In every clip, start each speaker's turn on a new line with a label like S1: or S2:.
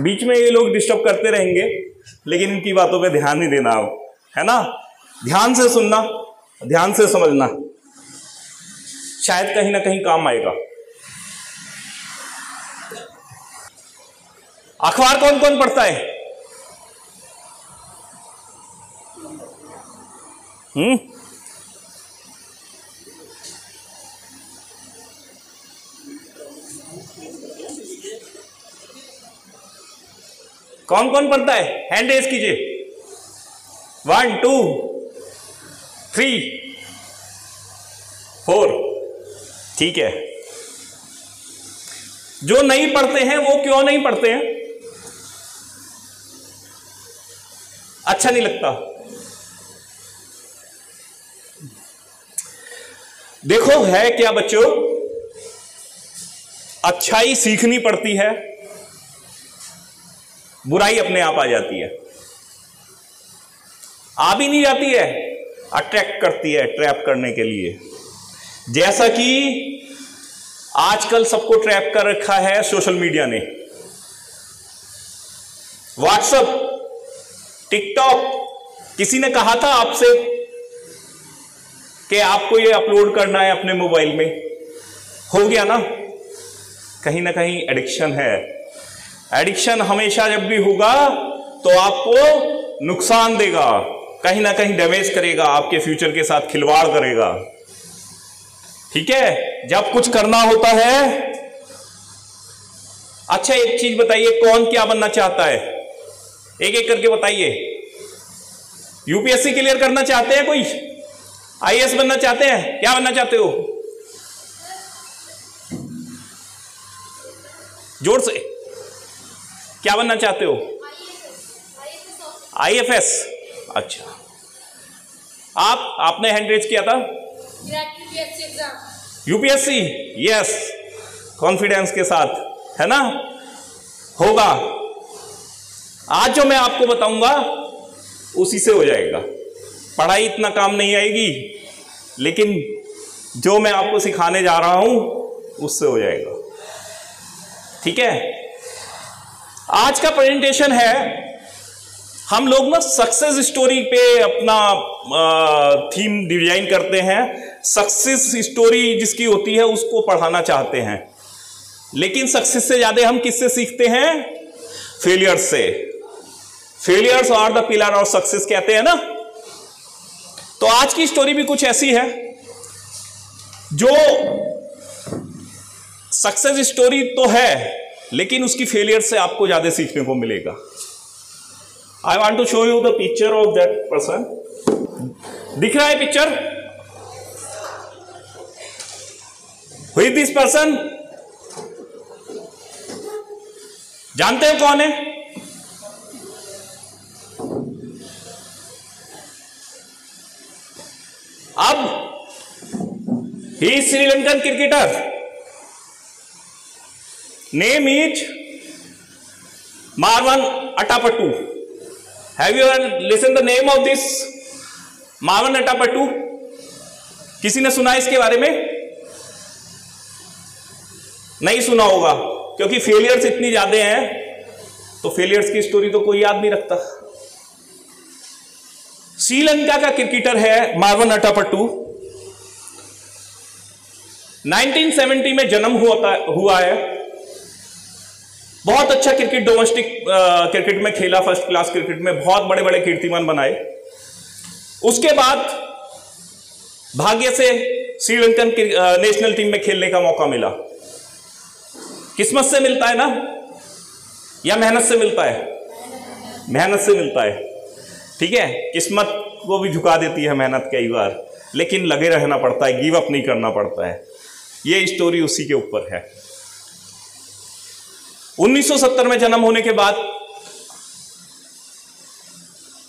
S1: बीच में ये लोग डिस्टर्ब करते रहेंगे, लेकिन इनकी बातों पे ध्यान नहीं देना आप, है ना। ध्यान से सुनना, ध्यान से समझना, शायद कहीं ना कहीं काम आएगा। अखबार कौन कौन पढ़ता है? कौन कौन पढ़ता है? हैंड रेज कीजिए। 1 2 3 4। ठीक है। जो नहीं पढ़ते हैं वो क्यों नहीं पढ़ते हैं? अच्छा नहीं लगता। देखो है क्या बच्चों, अच्छाई सीखनी पड़ती है, बुराई अपने आप आ जाती है। आ भी नहीं जाती है, अट्रैक्ट करती है ट्रैप करने के लिए। जैसा कि आजकल सबको ट्रैप कर रखा है सोशल मीडिया ने। व्हाट्सएप, टिकटॉक, किसी ने कहा था आपसे कि आपको ये अपलोड करना है अपने मोबाइल में, हो गया ना कहीं एडिक्शन है। एडिक्शन हमेशा जब भी होगा तो आपको नुकसान देगा, कहीं ना कहीं डैमेज करेगा, आपके फ्यूचर के साथ खिलवाड़ करेगा। ठीक है। जब कुछ करना होता है, अच्छा एक चीज बताइए, कौन क्या बनना चाहता है? एक एक करके बताइए। यूपीएससी क्लियर करना चाहते हैं कोई? आईएएस बनना चाहते हैं? क्या बनना चाहते हो? जोर से, क्या बनना चाहते हो? आईएफएस। अच्छा, आपने हैंड रेज किया था? यूपीएससी। यस, कॉन्फिडेंस के साथ, है ना, होगा। आज जो मैं आपको बताऊंगा उसी से हो जाएगा। पढ़ाई इतना काम नहीं आएगी, लेकिन जो मैं आपको सिखाने जा रहा हूं उससे हो जाएगा। ठीक है। आज का प्रेजेंटेशन है, हम लोग ना सक्सेस स्टोरी पे अपना थीम डिजाइन करते हैं। सक्सेस स्टोरी जिसकी होती है उसको पढ़ाना चाहते हैं, लेकिन सक्सेस से ज्यादा हम किससे सीखते हैं? फेलियर्स से। Failures are the pillar of success कहते हैं ना। तो आज की स्टोरी भी कुछ ऐसी है, जो सक्सेस स्टोरी तो है, लेकिन उसकी फेलियर से आपको ज्यादा सीखने को मिलेगा। I want to show you the picture of that person. दिख रहा है picture? Who is this person? जानते हो कौन है? अब he is Sri Lankan cricketer, name is Marvan Atapattu. Have you ever listen the name of this Marvan Atapattu? किसी ने सुना इसके बारे में? नहीं सुना होगा, क्योंकि फेलियर्स इतनी ज्यादा हैं, तो फेलियर्स की स्टोरी तो कोई याद नहीं रखता। श्रीलंका का क्रिकेटर है मारवन अटापट्टू। 1970 में जन्म हुआ है। बहुत अच्छा क्रिकेट, डोमेस्टिक क्रिकेट में खेला, फर्स्ट क्लास क्रिकेट में बहुत बड़े बड़े कीर्तिमान बनाए। उसके बाद भाग्य से श्रीलंकन नेशनल टीम में खेलने का मौका मिला। किस्मत से मिलता है ना, या मेहनत से मिलता है? मेहनत से मिलता है। ठीक है। किस्मत को भी झुका देती है मेहनत कई बार, लेकिन लगे रहना पड़ता है, गिव अप नहीं करना पड़ता है। ये स्टोरी उसी के ऊपर है। 1970 में जन्म होने के बाद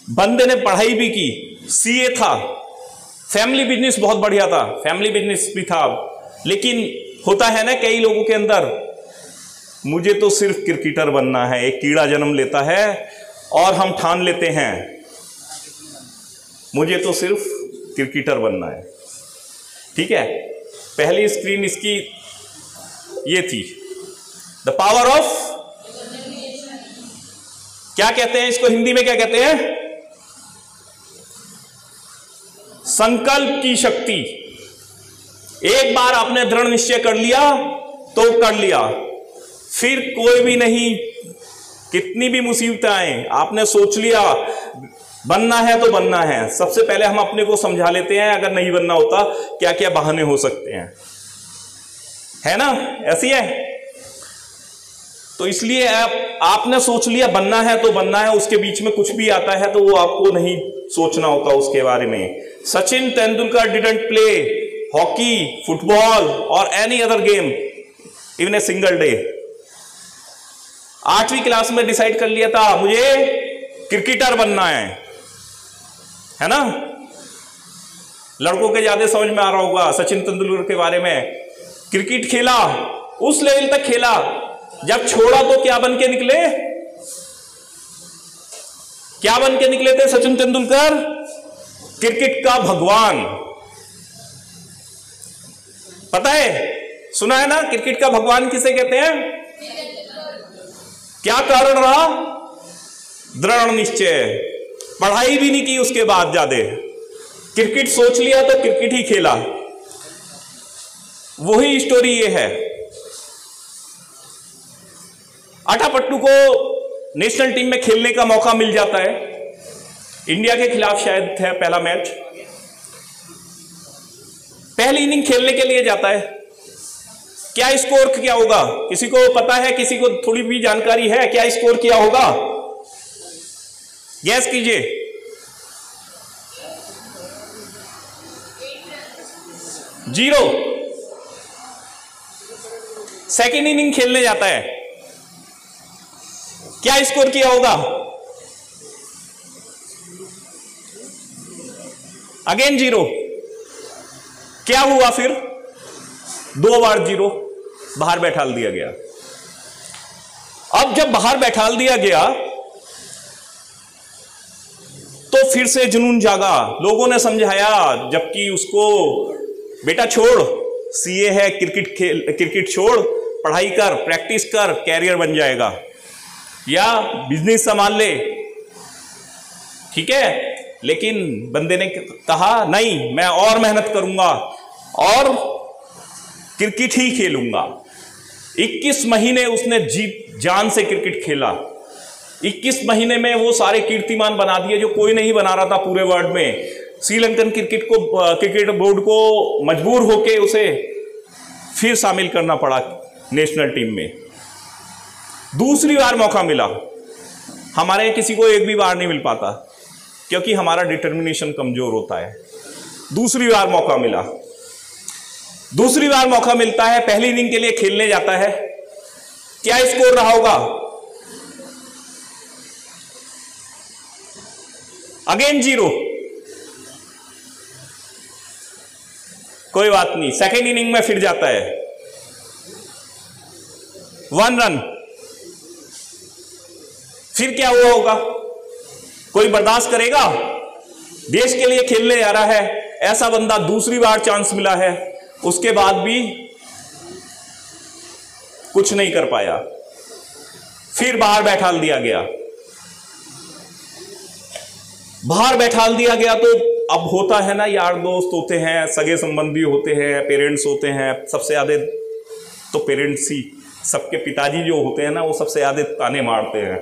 S1: बंदे ने पढ़ाई भी की, सीए था, फैमिली बिजनेस बहुत बढ़िया था, फैमिली बिजनेस भी था। लेकिन होता है ना कई लोगों के अंदर, मुझे तो सिर्फ क्रिकेटर बनना है। एक कीड़ा जन्म लेता है और हम ठान लेते हैं मुझे तो सिर्फ क्रिकेटर बनना है। ठीक है। पहली स्क्रीन इसकी ये थी, द पावर ऑफ क्या कहते हैं इसको, हिंदी में क्या कहते हैं? संकल्प की शक्ति। एक बार आपने दृढ़ निश्चय कर लिया तो कर लिया, फिर कोई भी नहीं, कितनी भी मुसीबतें आए, आपने सोच लिया बनना है तो बनना है। सबसे पहले हम अपने को समझा लेते हैं अगर नहीं बनना होता क्या क्या बहाने हो सकते हैं, है ना? ऐसी है। तो इसलिए आपने सोच लिया बनना है तो बनना है, उसके बीच में कुछ भी आता है तो वो आपको नहीं सोचना होता उसके बारे में। Sachin Tendulkar didn't play hockey, football और any other game even a single day. 8वीं क्लास में डिसाइड कर लिया था मुझे क्रिकेटर बनना है ना? लड़कों के ज्यादा समझ में आ रहा होगा सचिन तेंदुलकर के बारे में। क्रिकेट खेला, उस लेवल तक खेला, जब छोड़ा तो क्या बन के निकले? क्या बन के निकले थे सचिन तेंदुलकर? क्रिकेट का भगवान। पता है, सुना है ना क्रिकेट का भगवान किसे कहते हैं? क्या कारण रहा? दृढ़ निश्चय। पढ़ाई भी नहीं की उसके बाद ज्यादा, क्रिकेट सोच लिया तो क्रिकेट ही खेला। वही स्टोरी ये है। अटापट्टू को नेशनल टीम में खेलने का मौका मिल जाता है, इंडिया के खिलाफ शायद है पहला मैच। पहली इनिंग खेलने के लिए जाता है, क्या स्कोर क्या होगा किसी को पता है? किसी को थोड़ी भी जानकारी है क्या स्कोर क्या होगा? गैस कीजिए। 0। सेकेंड इनिंग खेलने जाता है, क्या स्कोर किया होगा? अगेन 0। क्या हुआ फिर? 2 बार 0, बाहर बैठाल दिया गया। अब जब बाहर बैठाल दिया गया तो फिर से जुनून जागा, लोगों ने समझाया, जबकि उसको बेटा छोड़, सीए है, क्रिकेट छोड़, पढ़ाई कर, प्रैक्टिस कर, कैरियर बन जाएगा, या बिजनेस संभाल ले, ठीक है। लेकिन बंदे ने कहा नहीं, मैं और मेहनत करूंगा और क्रिकेट ही खेलूंगा। 21 महीने उसने जीत जान से क्रिकेट खेला। 21 महीने में वो सारे कीर्तिमान बना दिए जो कोई नहीं बना रहा था पूरे वर्ल्ड में। श्रीलंकन क्रिकेट बोर्ड को मजबूर होके उसे फिर शामिल करना पड़ा नेशनल टीम में। दूसरी बार मौका मिला, हमारे किसी को एक भी बार नहीं मिल पाता क्योंकि हमारा डिटर्मिनेशन कमजोर होता है। दूसरी बार मौका मिला, दूसरी बार मौका मिलता है, पहली इनिंग के लिए खेलने जाता है। क्या स्कोर रहा होगा? अगेन 0। कोई बात नहीं, सेकेंड इनिंग में फिर जाता है, 1 रन। फिर क्या हुआ होगा? कोई बर्दाश्त करेगा? देश के लिए खेलने जा रहा है ऐसा बंदा, दूसरी बार चांस मिला है, उसके बाद भी कुछ नहीं कर पाया, फिर बाहर बैठाल दिया गया। बाहर बैठाल दिया गया तो अब होता है ना, यार दोस्त होते हैं, सगे संबंधी होते हैं, पेरेंट्स होते हैं, सबसे ज्यादा तो पेरेंट्स ही, सबके पिताजी जो होते हैं ना वो सबसे ज्यादा ताने मारते हैं।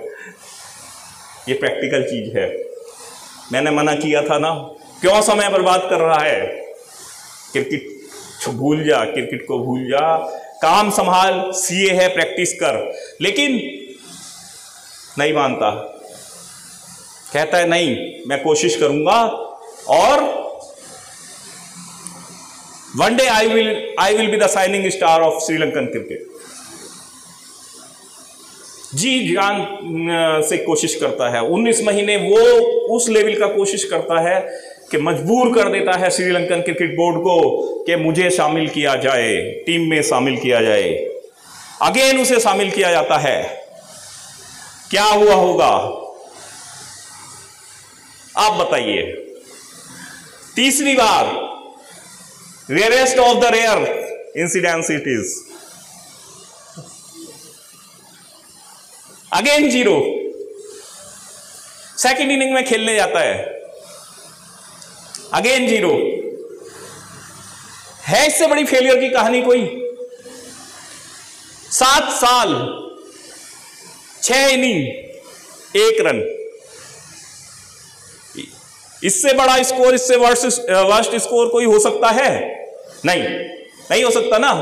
S1: ये प्रैक्टिकल चीज है। मैंने मना किया था ना, क्यों समय बर्बाद कर रहा है? क्रिकेट भूल जा, क्रिकेट को भूल जा, काम संभाल, सीए है, प्रैक्टिस कर। लेकिन नहीं मानता, कहता है नहीं मैं कोशिश करूंगा और one day I will be the shining star of Sri Lankan cricket. जी जान से कोशिश करता है। 19 महीने वो उस लेवल का कोशिश करता है कि मजबूर कर देता है श्रीलंकन क्रिकेट बोर्ड को कि मुझे शामिल किया जाए, टीम में शामिल किया जाए। अगेन उसे शामिल किया जाता है। क्या हुआ होगा आप बताइए? तीसरी बार, rarest of the rare incidents it is, again 0। Second inning में खेलने जाता है, अगेन 0। है इससे बड़ी फेलियर की कहानी कोई? 7 साल 6 इनिंग 1 रन, इससे बड़ा स्कोर, इससे वर्स्ट स्कोर कोई हो सकता है? नहीं हो सकता ना।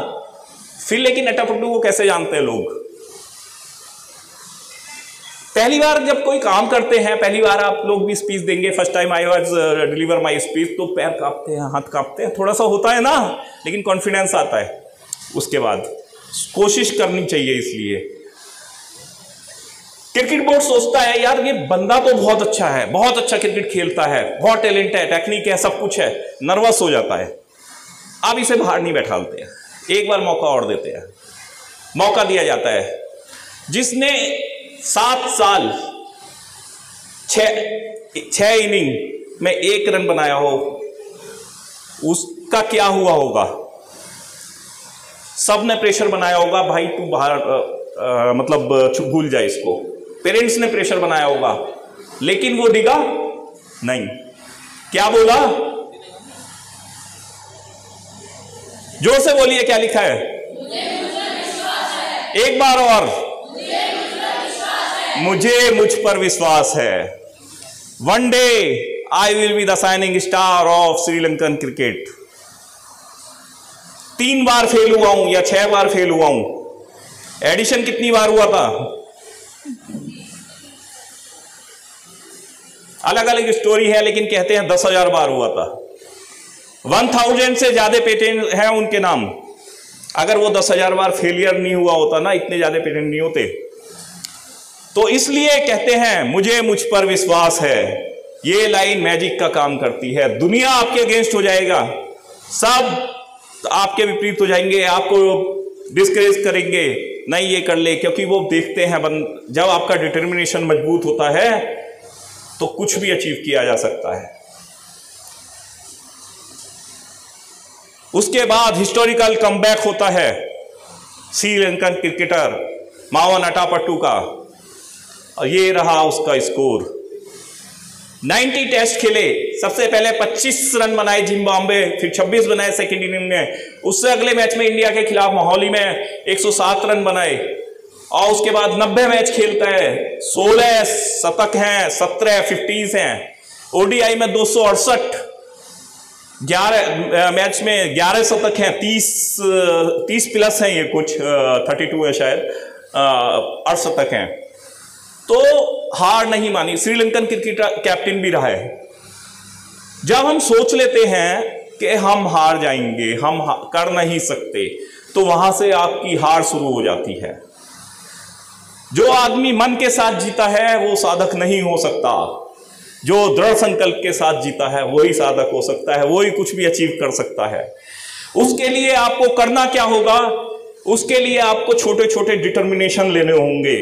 S1: फिर लेकिन अटापट्टू को कैसे जानते हैं लोग? पहली बार जब कोई काम करते हैं, पहली बार आप लोग भी स्पीच देंगे, first time I was deliver my speech, तो पैर कांपते हैं, हाथ कांपते हैं, थोड़ा सा होता है ना, लेकिन कॉन्फिडेंस आता है। उसके बाद कोशिश करनी चाहिए। इसलिए क्रिकेट बोर्ड सोचता है यार ये बंदा तो बहुत अच्छा है, बहुत अच्छा क्रिकेट खेलता है, बहुत टैलेंट है, टेक्निक है, सब कुछ है, नर्वस हो जाता है, अब इसे बाहर नहीं बैठाते हैं, एक बार मौका और देते हैं। मौका दिया जाता है। जिसने 7 साल 6 इनिंग में 1 रन बनाया हो, उसका क्या हुआ होगा? सबने प्रेशर बनाया होगा, भाई तू बाहर मतलब भूल जाए इसको। पेरेंट्स ने प्रेशर बनाया होगा, लेकिन वो डिगा नहीं। क्या बोला? जोर से बोलिए, क्या लिखा है? एक बार और, मुझे मुझ पर विश्वास है। One day I will be the shining star of Sri Lankan cricket. 3 bar fail हुआ हूं या 6 बार फेल हुआ हूं। एडिशन कितनी बार हुआ था? अलग अलग स्टोरी है, लेकिन कहते हैं 10,000 बार हुआ था। 1000 से ज्यादा पेटेंट हैं उनके नाम। अगर वो 10,000 बार फेलियर नहीं हुआ होता ना, इतने ज्यादा पेटेंट नहीं होते। तो इसलिए कहते हैं मुझे मुझ पर विश्वास है। ये लाइन मैजिक का काम करती है। दुनिया आपके अगेंस्ट हो जाएगा, सब आपके विपरीत हो जाएंगे, आपको डिस्करेज करेंगे, नहीं ये कर ले, क्योंकि वो देखते हैं जब आपका डिटर्मिनेशन मजबूत होता है तो कुछ भी अचीव किया जा सकता है। उसके बाद हिस्टोरिकल कमबैक होता है श्रीलंकन क्रिकेटर मावन अटापट्टू का, और ये रहा उसका स्कोर। 90 टेस्ट खेले, सबसे पहले 25 रन बनाए जिम्बाब्वे, फिर 26 बनाए सेकेंड इनिंग में। उससे अगले मैच में इंडिया के खिलाफ मोहाली में 107 रन बनाए, और उसके बाद 90 मैच खेलता है, 16 शतक हैं, 17 50s हैं। ओडीआई में 268, 11 मैच में 11 शतक हैं, 30 प्लस हैं, ये कुछ 32 है शायद, 8 शतक हैं। तो हार नहीं मानी। श्रीलंकन क्रिकेट कैप्टन भी रहा है। जब हम सोच लेते हैं कि हम हार जाएंगे, हम कर नहीं सकते, तो वहां से आपकी हार शुरू हो जाती है। जो आदमी मन के साथ जीता है वो साधक नहीं हो सकता। जो दृढ़ संकल्प के साथ जीता है वही साधक हो सकता है, वही कुछ भी अचीव कर सकता है। उसके लिए आपको करना क्या होगा? उसके लिए आपको छोटे छोटे डिटर्मिनेशन लेने होंगे।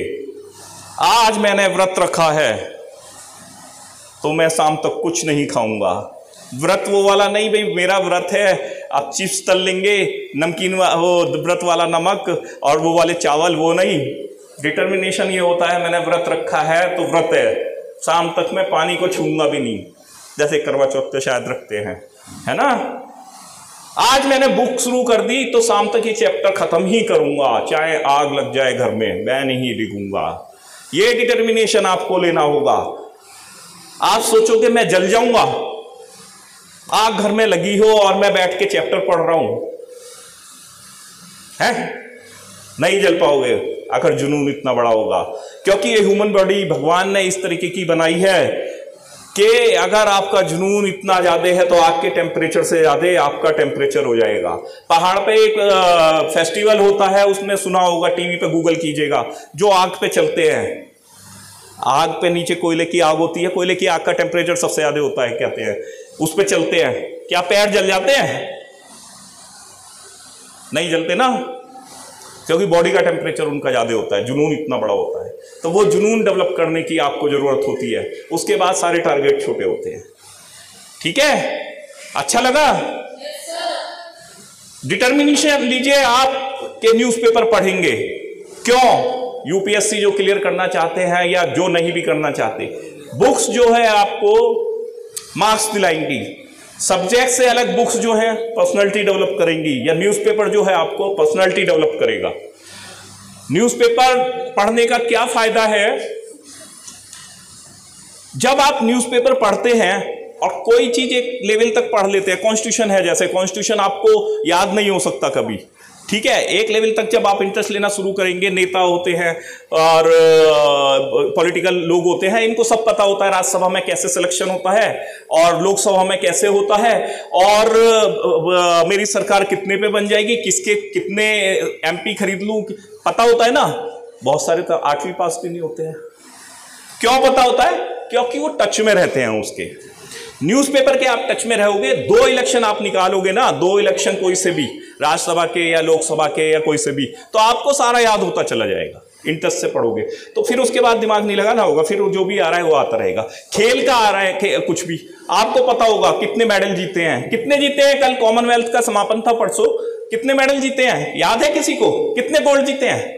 S1: आज मैंने व्रत रखा है तो मैं शाम तक कुछ नहीं खाऊंगा। व्रत वो वाला नहीं, भाई मेरा व्रत है आप चिप्स तल लेंगे, नमकीन वो व्रत वाला नमक और वो वाले चावल, वो नहीं। डिटर्मिनेशन ये होता है मैंने व्रत रखा है तो व्रत है, शाम तक मैं पानी को छूंगा भी नहीं, जैसे करवा चौथ पे शायद रखते हैं, है ना। आज मैंने बुक शुरू कर दी तो शाम तक ये चैप्टर खत्म ही करूंगा, चाहे आग लग जाए घर में, मैं नहीं डिगूंगा। ये डिटर्मिनेशन आपको लेना होगा। आप सोचोगे मैं जल जाऊंगा, आग घर में लगी हो और मैं बैठ के चैप्टर पढ़ रहा हूं, है नहीं जल पाओगे अगर जुनून इतना बड़ा होगा। क्योंकि ये ह्यूमन बॉडी भगवान ने इस तरीके की बनाई है कि अगर आपका जुनून इतना ज्यादा है तो आग के टेम्परेचर से ज्यादा आपका टेम्परेचर हो जाएगा। पहाड़ पे एक फेस्टिवल होता है, उसमें सुना होगा, टीवी पे गूगल कीजिएगा, जो आग पे चलते हैं। आग पे नीचे कोयले की आग होती है, कोयले की आग का टेम्परेचर सबसे ज्यादा होता है, कहते हैं। उस पे चलते हैं, क्या पैर जल जाते हैं? नहीं जलते ना, क्योंकि बॉडी का टेम्परेचर उनका ज्यादा होता है, जुनून इतना बड़ा होता है। तो वो जुनून डेवलप करने की आपको जरूरत होती है। उसके बाद सारे टारगेट छोटे होते हैं। ठीक है, अच्छा लगा? डिटर्मिनेशन लीजिए। आप के न्यूज़पेपर पढ़ेंगे, क्यों? यूपीएससी जो क्लियर करना चाहते हैं या जो नहीं भी करना चाहते, बुक्स जो है आपको मार्क्स दिलाएंगी, सब्जेक्ट से अलग बुक्स जो है पर्सनालिटी डेवलप करेंगी, या न्यूज़पेपर जो है आपको पर्सनालिटी डेवलप करेगा। न्यूज़पेपर पढ़ने का क्या फायदा है? जब आप न्यूज़पेपर पढ़ते हैं और कोई चीज एक लेवल तक पढ़ लेते हैं, कॉन्स्टिट्यूशन है, जैसे कॉन्स्टिट्यूशन आपको याद नहीं हो सकता कभी, ठीक है, एक लेवल तक जब आप इंटरेस्ट लेना शुरू करेंगे, नेता होते हैं और पॉलिटिकल लोग होते हैं, इनको सब पता होता है राज्यसभा में कैसे सिलेक्शन होता है और लोकसभा में कैसे होता है, और मेरी सरकार कितने पे बन जाएगी, किसके कितने एमपी खरीद लूं, पता होता है ना। बहुत सारे तो 8वीं पास भी नहीं होते हैं। क्यों पता होता है? क्योंकि वो टच में रहते हैं उसके। न्यूज़पेपर के आप टच में रहोगे, 2 इलेक्शन आप निकालोगे ना, 2 इलेक्शन कोई से भी, राज्यसभा के या लोकसभा के या कोई से भी, तो आपको सारा याद होता चला जाएगा, इंटरेस्ट से पढ़ोगे। तो फिर उसके बाद दिमाग नहीं लगाना होगा, फिर जो भी आ रहा है वो आता रहेगा। खेल का आ रहा है कुछ भी, आपको पता होगा कितने मेडल जीते हैं, कितने जीते हैं। कल कॉमनवेल्थ का समापन था परसों, कितने मेडल जीते हैं याद है किसी को? कितने गोल्ड जीते हैं?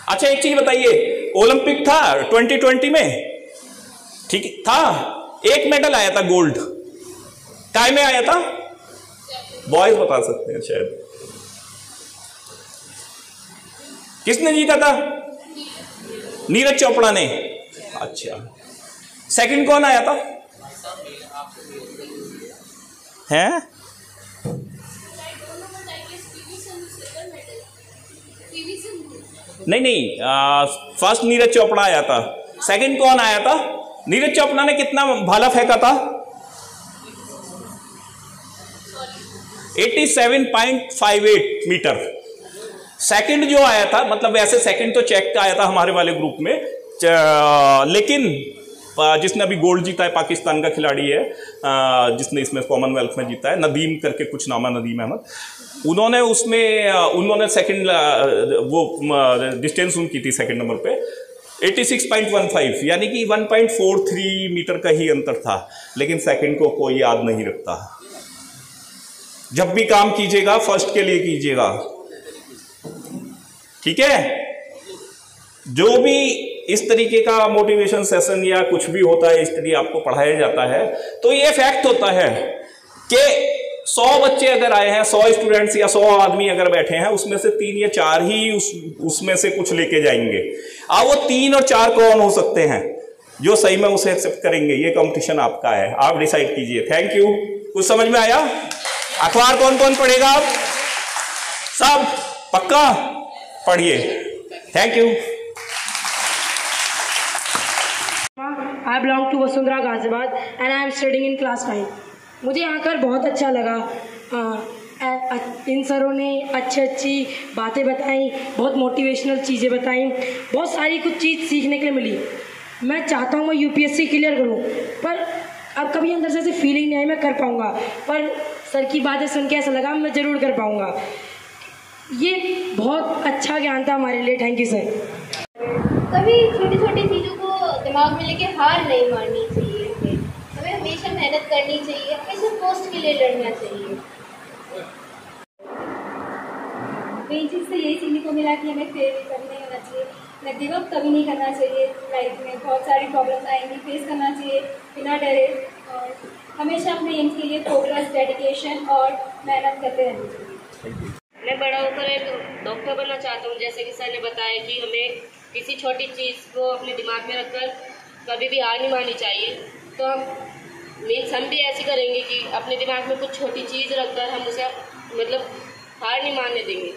S1: अच्छा एक चीज बताइए, ओलंपिक था 2020 में, ठीक था, एक मेडल आया था गोल्ड, काय में आया था? बॉयज बता सकते हैं शायद, किसने जीता था? नीरज चोपड़ा ने। अच्छा, सेकंड कौन आया था? हैं? नहीं, फर्स्ट नीरज चोपड़ा आया था, सेकंड कौन आया था? नीरज चोपड़ा ने कितना भाला फेंका था? 87.58 मीटर। सेकंड जो आया था, मतलब वैसे सेकंड तो चेक का आया था हमारे वाले ग्रुप में, लेकिन जिसने अभी गोल्ड जीता है पाकिस्तान का खिलाड़ी है, जिसने इसमें कॉमनवेल्थ में जीता है, नदीम करके कुछ नाम है, नदीम अहमद, उन्होंने सेकंड वो डिस्टेंस उनकी थी सेकंड नंबर पे 86.15, यानी कि 1.43 मीटर का ही अंतर था। लेकिन सेकंड को कोई याद नहीं रखता। जब भी काम कीजिएगा फर्स्ट के लिए कीजिएगा, ठीक है? जो भी इस तरीके का मोटिवेशन सेशन या कुछ भी होता है, स्टडी आपको पढ़ाया जाता है, तो ये फैक्ट होता है कि 100 बच्चे अगर आए हैं, 100 स्टूडेंट्स या 100 आदमी अगर बैठे हैं, उसमें से 3 या 4 ही उसमें से कुछ लेके जाएंगे। अब वो 3 और 4 कौन हो सकते हैं जो सही में उसे एक्सेप्ट करेंगे? ये कंपटीशन आपका है, आप डिसाइड कीजिए। Thank you. कुछ समझ में आया? अखबार कौन कौन पढ़ेगा? आप सब पक्का पढ़िए। Thank you.
S2: I belong to Vasundhara Ghaziabad and I am studying in class 9. मुझे आकर बहुत अच्छा लगा। इन सरों ने अच्छी बातें बताई, बहुत मोटिवेशनल चीज़ें बताई, बहुत सारी कुछ चीज़ सीखने के लिए मिली। मैं चाहता हूँ मैं यूपीएससी क्लियर करूँ, पर अब कभी अंदर से ऐसी फीलिंग नहीं आई मैं कर पाऊँगा, पर सर की बातें सुन के ऐसा लगा मैं ज़रूर कर पाऊँगा। ये बहुत अच्छा ज्ञान था हमारे लिए। Thank you sir.
S3: कभी छोटी छोटी चीज़ों को दिमाग में लेके हार नहीं माननी चाहिए, हमें हमेशा मेहनत करनी चाहिए, हमेशा पोस्ट के लिए लड़ना चाहिए। मेन चीज़ से यही सीखने को मिला कि हमें फेल कभी नहीं होना चाहिए, मैं गिव अप कभी नहीं करना चाहिए। लाइफ में बहुत सारी प्रॉब्लम्स आएंगी, फेस करना चाहिए बिना डरे, और हमेशा अपने एम के लिए फोकस, डेडिकेशन और मेहनत करते रहना चाहिए।
S4: मैं बड़ा होकर एक डॉक्टर बनना चाहता हूँ। जैसे कि सर ने बताया कि हमें किसी छोटी चीज़ को अपने दिमाग में रखकर कभी भी हार नहीं माननी चाहिए, तो हम भी ऐसे करेंगे कि अपने दिमाग में कुछ छोटी चीज़ रखकर हम उसे मतलब हार नहीं मानने देंगे।